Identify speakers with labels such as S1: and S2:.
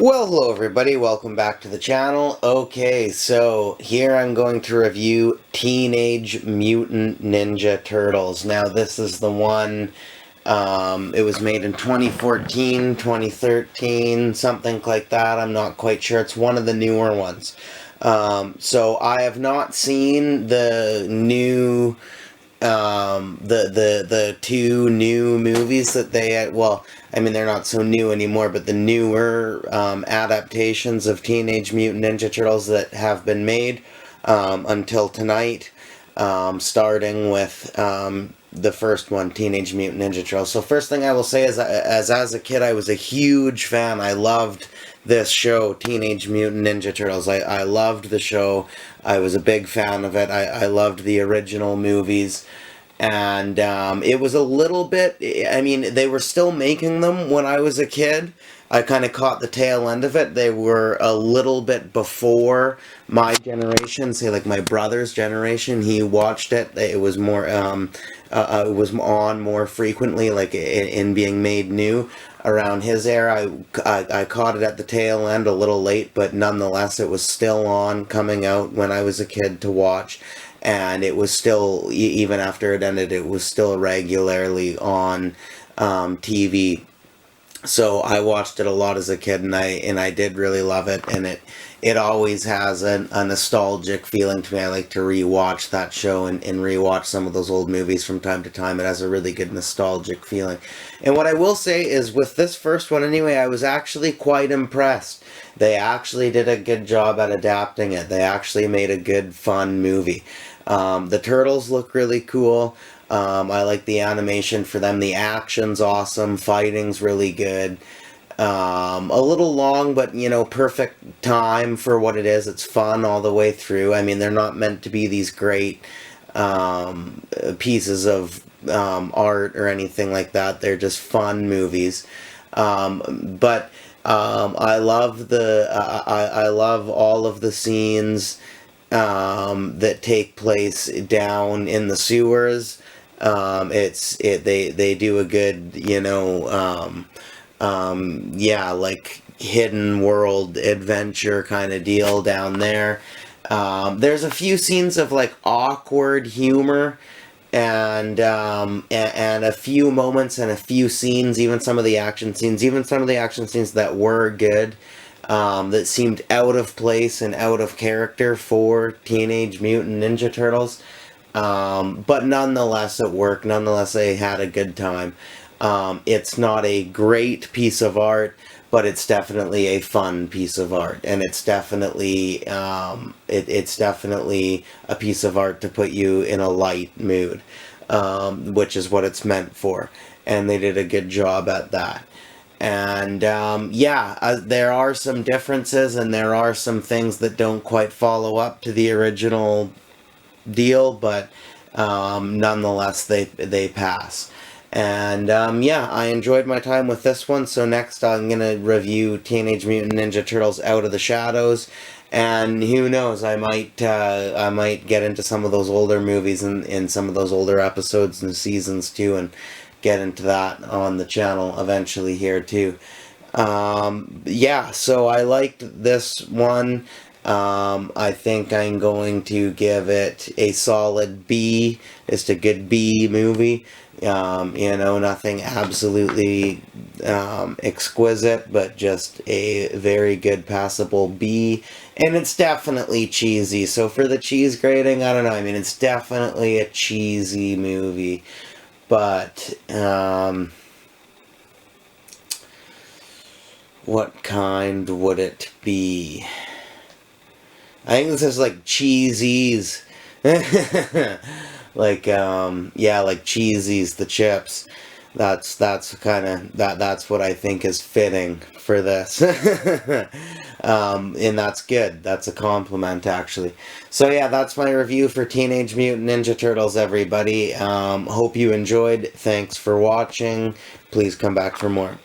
S1: Well, hello everybody, welcome back to the channel. Okay, so here I'm going to review Teenage Mutant Ninja Turtles. Now this is the one, it was made in 2014, 2013, something like that, I'm not quite sure. It's one of the newer ones. So I have not seen the new the two new movies that they had. Well, I mean, they're not so new anymore, but the newer adaptations of Teenage Mutant Ninja Turtles that have been made until tonight, starting with the first one, Teenage Mutant Ninja Turtles. So first thing I will say is, as a kid, I was a huge fan. I loved this show, Teenage Mutant Ninja Turtles. I loved the show. I was a big fan of it. I loved the original movies. And it was a little bit, I mean, they were still making them when I was a kid. I kind of caught the tail end of it. They were a little bit before my generation, say like my brother's generation. He watched it. It was more, it was on more frequently, like in being made new around his era. I caught it at the tail end, a little late, but nonetheless, it was still on, coming out when I was a kid to watch. And it was still, even after it ended, it was still regularly on TV. So I watched it a lot as a kid, and I did really love it, and it always has a nostalgic feeling to me. I like to rewatch that show and rewatch some of those old movies from time to time. It has a really good nostalgic feeling. And what I will say is, with this first one anyway, I was actually quite impressed. They actually did a good job at adapting it. They actually made a good, fun movie. The turtles look really cool. I like the animation for them. The action's awesome. Fighting's really good. A little long, but, you know, perfect time for what it is. It's fun all the way through. I mean, they're not meant to be these great pieces of art or anything like that. They're just fun movies. But I love I love all of the scenes that take place down in the sewers. They do a good, you know, yeah, like hidden world adventure kind of deal down there. There's a few scenes of like awkward humor, and a few moments and a few scenes, even some of the action scenes that were good, that seemed out of place and out of character for Teenage Mutant Ninja Turtles. But nonetheless, it worked. Nonetheless, I had a good time. It's not a great piece of art, but it's definitely a fun piece of art, and it's definitely it's definitely a piece of art to put you in a light mood, which is what it's meant for, and they did a good job at that. And yeah, there are some differences, and there are some things that don't quite follow up to the original deal, but nonetheless, they pass. And yeah, I enjoyed my time with this one. So next, I'm gonna review Teenage Mutant Ninja Turtles: Out of the Shadows, and who knows, I might get into some of those older movies and in some of those older episodes and seasons too, and get into that on the channel eventually here too. Yeah, so I liked this one. I think I'm going to give it a solid B. It's a good B movie. You know, nothing absolutely exquisite, but just a very good passable B. And it's definitely cheesy. So for the cheese grading, I don't know. I mean, it's definitely a cheesy movie. But, what kind would it be? I think this is like cheesies. Like, yeah, like cheesies, the chips. That's kind of, that's what I think is fitting for this. And that's good. That's a compliment, actually. So yeah, that's my review for Teenage Mutant Ninja Turtles, everybody. Hope you enjoyed. Thanks for watching. Please come back for more.